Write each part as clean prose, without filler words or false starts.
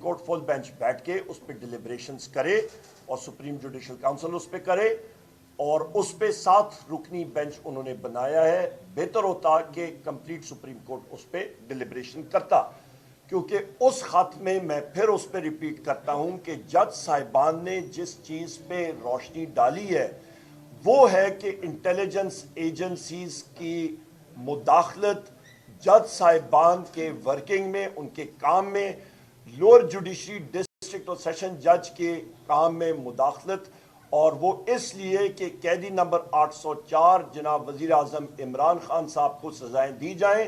Court full bench बैठ के उस पर डिलिब्रेशंस करे और सुप्रीम जुडिशल काउंसिल उस पर करे और उस पे 7 रुकनी बेंच उन्होंने बनाया है। बेहतर होता कि कंप्लीट सुप्रीम कोर्ट उस पे डिलिब्रेशन करता, क्योंकि उस खत में मैं फिर उस पे रिपीट करता हूं कि जज साहिबान ने जिस चीज़ पे रोशनी डाली है वो है कि इंटेलिजेंस एजेंसीज की मुदाखलत जज साहिबान के वर्किंग में, उनके काम में, लोअर जुडिशरी डिस्ट्रिक्ट और सेशन जज के काम में मुदाखलत, और वो इसलिए कि कैदी नंबर 804 जनाब वज़ीर आज़म इमरान खान साहब को सजाएं दी जाएं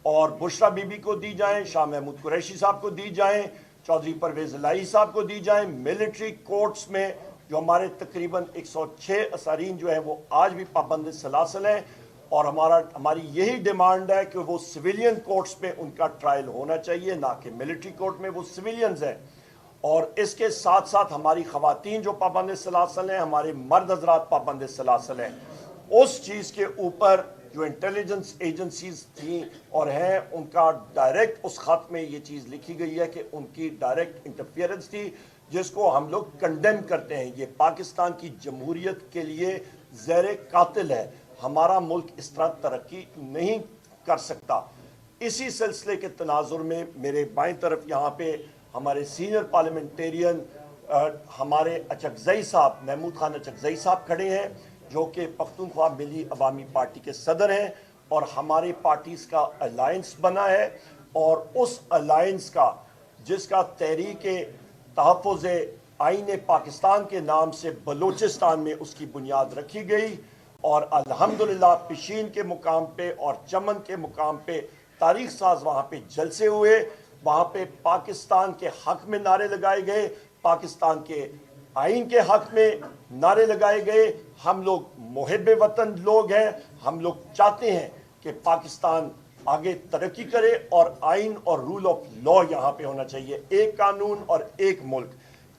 और बुशरा बीबी को दी जाएं, शाह महमूद कुरैशी साहब को दी जाएं, चौधरी परवेज़ इलाही साहब को दी जाएं। मिलिट्री कोर्ट्स में जो हमारे तकरीबन 106 असारीन जो हैं वो आज भी पाबंद सलासल हैं, और हमारी यही डिमांड है कि वो सिविलियन कोर्ट्स में उनका ट्रायल होना चाहिए, ना कि मिलिट्री कोर्ट में, वो सिविलियंस हैं। और इसके साथ साथ हमारी ख़वातीन जो पाबंद सलासल हैं, हमारे मर्द हजरात पाबंद सलासल हैं, उस चीज़ के ऊपर जो इंटेलिजेंस एजेंसीज थी और हैं उनका डायरेक्ट उस खत में ये चीज़ लिखी गई है कि उनकी डायरेक्ट इंटरफियरेंस थी, जिसको हम लोग कंडेम करते हैं। ये पाकिस्तान की जमहूरियत के लिए ज़हर कातिल है। हमारा मुल्क इस तरह तरक्की नहीं कर सकता। इसी सिलसिले के तनाजुर में मेरे बाईं तरफ यहाँ पे हमारे सीनियर पार्लियामेंटेरियन हमारे अचकज़ई साहब, महमूद खान अचकज़ई साहब खड़े हैं, जो कि पख्तूनख्वा मिली अवामी पार्टी के सदर हैं, और हमारी पार्टीज़ का अलायंस बना है, और उस अलायंस का जिसका तहरीक तहफ़्फ़ुज़ आईन पाकिस्तान के नाम से बलूचिस्तान में उसकी बुनियाद रखी गई, और अल्हम्दुलिल्लाह पिशीन के मुकाम पे और चमन के मुकाम पे तारीख साज वहाँ पे जलसे हुए, वहाँ पे पाकिस्तान के हक में नारे लगाए गए, पाकिस्तान के आइन के हक में नारे लगाए गए। हम लोग मुहिब्बे वतन लोग हैं, हम लोग चाहते हैं कि पाकिस्तान आगे तरक्की करे और आइन और रूल ऑफ लॉ यहाँ पे होना चाहिए, एक कानून और एक मुल्क।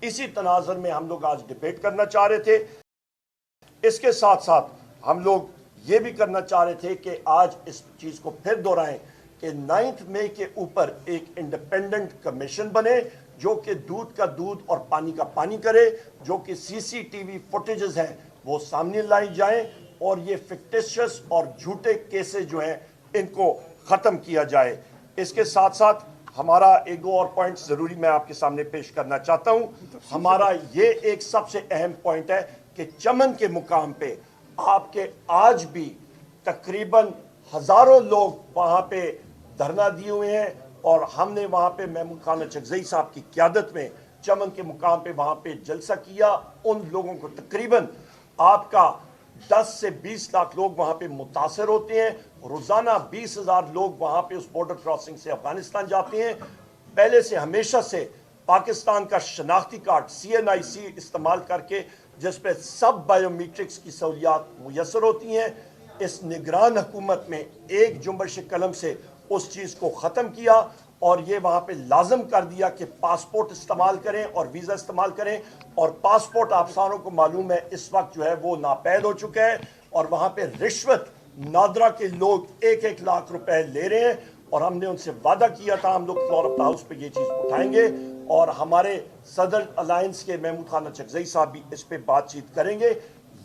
इसी तनाज़ुर में हम लोग आज डिबेट करना चाह रहे थे। इसके साथ साथ हम लोग ये भी करना चाह रहे थे कि आज इस चीज़ को फिर दोहराएं कि 9 मई के ऊपर एक इंडिपेंडेंट कमीशन बने जो कि दूध का दूध और पानी का पानी करे, जो कि सीसीटीवी फुटेजेस हैं वो सामने लाई जाएं, और ये फिक्टिशियस और झूठे केसेस जो हैं इनको ख़त्म किया जाए। इसके साथ साथ हमारा एक दो और पॉइंट ज़रूरी मैं आपके सामने पेश करना चाहता हूँ। हमारा ये एक सबसे अहम पॉइंट है कि चमन के मुकाम पे आपके आज भी तकरीबन हज़ारों लोग वहाँ पे धरना दिए हुए हैं, और हमने वहाँ पे महमूद खान अचकज़ई साहब की क़यादत में चमन के मुकाम पे वहाँ पे जलसा किया। उन लोगों को तकरीबन आपका 10 से 20 लाख लोग वहाँ पे मुतासर होते हैं। रोज़ाना 20,000 लोग वहाँ पे उस बॉर्डर क्रॉसिंग से अफगानिस्तान जाते हैं। पहले से हमेशा से पाकिस्तान का शनाख्ती कार्ड CNIC इस्तेमाल करके जिस पे सब बायोमीट्रिक्स की सहूलियात मुयसर होती हैं, इस निगरान हुकूमत में एक जुम्बश कलम से उस चीज़ को ख़त्म किया, और ये वहाँ पे लाजम कर दिया कि पासपोर्ट इस्तेमाल करें और वीज़ा इस्तेमाल करें। और पासपोर्ट आप सारों को मालूम है इस वक्त जो है वो नापैद हो चुका है, और वहाँ पे रिश्वत नादरा के लोग 1-1 लाख रुपए ले रहे हैं, और हमने उनसे वादा किया था हम लोग फ्लोर ऑफ द हाउस पे ये चीज़ उठाएंगे, और हमारे सदर अलायंस के महमूद खान अचकज़ई साहब भी इस पे बातचीत करेंगे।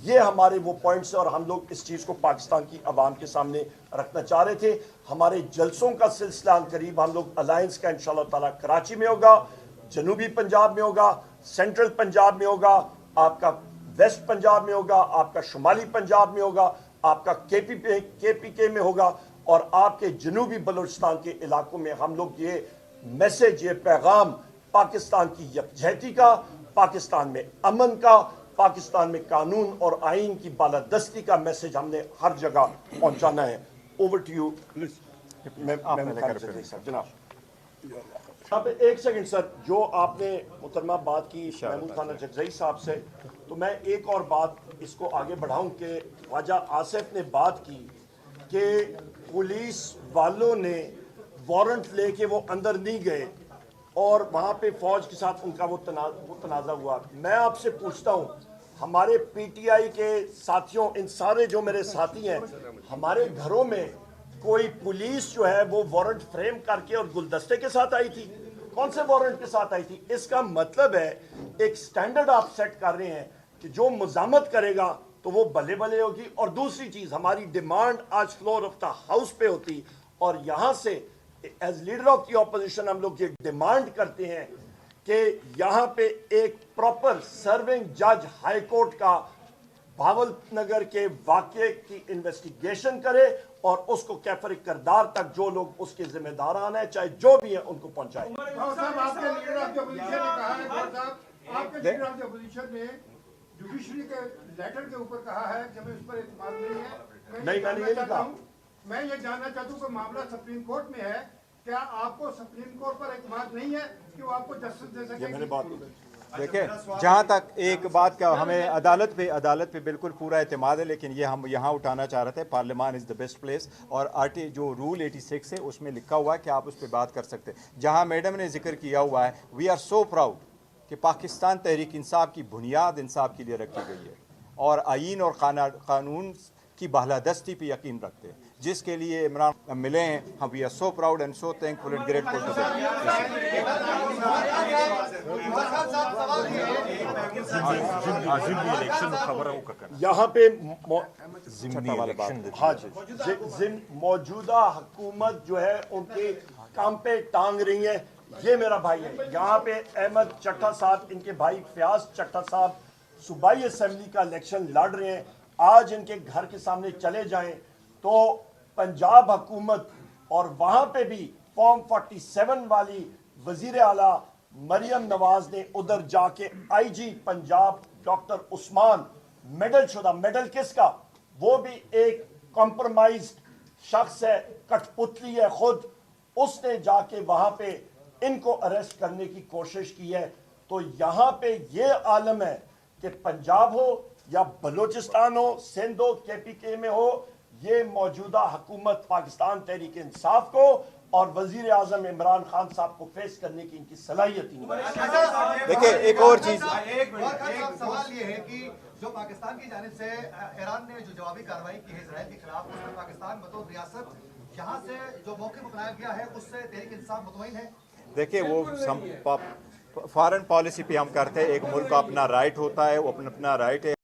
ये हमारे वो पॉइंट्स हैं, और हम लोग इस चीज़ को पाकिस्तान की आवाम के सामने रखना चाह रहे थे। हमारे जलसों का सिलसिला करीब हम लोग अलायंस का इंशाअल्लाह ताला कराची में होगा, जनूबी पंजाब में होगा, सेंट्रल पंजाब में होगा, आपका वेस्ट पंजाब में होगा, आपका शुमाली पंजाब में होगा, आपका KPK में होगा, और आपके जनूबी बलूचिस्तान के इलाकों में हम लोग ये मैसेज, ये पैगाम पाकिस्तान की यकजहती का, पाकिस्तान में अमन का, पाकिस्तान में कानून और आइन की बालादस्ती का मैसेज हमने हर जगह पहुंचाना है। ओवर टू यू जनाब। अब एक सेकंड सर, जो आपने मुहतरमा बात की महमूद खान अचकज़ई साहब से, तो मैं एक और बात इसको आगे बढ़ाऊं कि ख्वाजा आसिफ ने बात की कि पुलिस वालों ने वारंट लेके वो अंदर नहीं गए और वहाँ पे फौज के साथ उनका वो तनाज़ा हुआ। मैं आपसे पूछता हूँ, हमारे PTI के साथियों, इन सारे जो मेरे साथी हैं, हमारे घरों में कोई पुलिस जो है वो वारंट फ्रेम करके और गुलदस्ते के साथ आई थी? कौन से वारंट के साथ आई थी? इसका मतलब है एक स्टैंडर्ड आप सेट कर रहे हैं कि जो मजामत करेगा तो वो भले भले होगी। और दूसरी चीज, हमारी डिमांड आज फ्लोर ऑफ द हाउस पे होती और यहां से as leader of the opposition हम लोग ये डिमांड करते हैं कि यहां पे एक प्रॉपर सर्विंग जज हाई कोर्ट का भावलनगर के वाकये की इन्वेस्टिगेशन करे और उसको कैफर किरदार तक जो लोग उसके जिम्मेदारान हैं, चाहे जो भी हैं, उनको पहुंचाए। आपके लीडर ऑफ द ऑपोजिशन ने कहा है, आपके लीडर ऑफ द ऑपोजिशन ने जुडिशरी के लेटर के ऊपर कहा है कि हमें उस पर एतमाद नहीं है। मैं ये जानना चाहता हूँ कि मामला सुप्रीम कोर्ट में है, क्या आपको सुप्रीम कोर्ट पर एतमाद नहीं है कि वो आपको जस्टिस दे सके? देखिए, जहाँ तक एक बात का हमें अदालत पे बिल्कुल पूरा एतमाद है, लेकिन ये हम यहाँ उठाना चाह रहे थे, पार्लियामान इज़ द बेस्ट प्लेस। और जो रूल 86 है उसमें लिखा हुआ है कि आप उस पर बात कर सकते हैं। जहाँ मैडम ने जिक्र किया हुआ है, वी आर सो प्राउड कि पाकिस्तान तहरीक इंसाफ की बुनियाद इंसाफ के लिए रखी गई है और आईन और कानून की बालादस्ती पे यकीन रखते हैं, जिसके लिए इमरान मिले हैं। हम we are so proud and so thankful and grateful to them. यहाँ पे हाँ जी, मौजूदा हुकूमत जो है उनके काम पे टांग रही है। ये मेरा भाई है, यहाँ पे अहमद चट्टा साहब, इनके भाई फयाज चट्टा साहब सूबाई असेंबली का इलेक्शन लड़ रहे हैं। आज इनके घर के सामने चले जाएं तो पंजाब हुकूमत और वहां पे भी फॉर्म 47 वाली वजीर आला मरियम नवाज ने उधर जाके IG Punjab doctor Usman medal शुदा, मेडल किसका, वो भी एक कॉम्प्रोमाइज शख्स है, कठपुतली है खुद, उसने जाके वहां पे इनको अरेस्ट करने की कोशिश की है। तो यहाँ पे ये आलम है कि पंजाब हो या बलूचिस्तान हो, सिंध हो, KPK में हो, ये मौजूदा हुकूमत पाकिस्तान तहरीक इंसाफ को और वजीर आजम इमरान खान साहब को फेस करने की इनकी सलाहियत ही नहीं। देखिए, एक और चीज, सवाल ये है कि जो पाकिस्तान की जानिब से ईरान ने जो जवाबी कार्रवाई की है इजराइल के खिलाफ, उसमें पाकिस्तान बतौर रियासत यहाँ से जो मौके अपनाया गया है उससे तहरीक इंसाफ मुतमईन है? देखिए, वो फॉरेन पॉलिसी पे हम करते हैं, एक मुल्क का अपना राइट होता है, वो अपना राइट है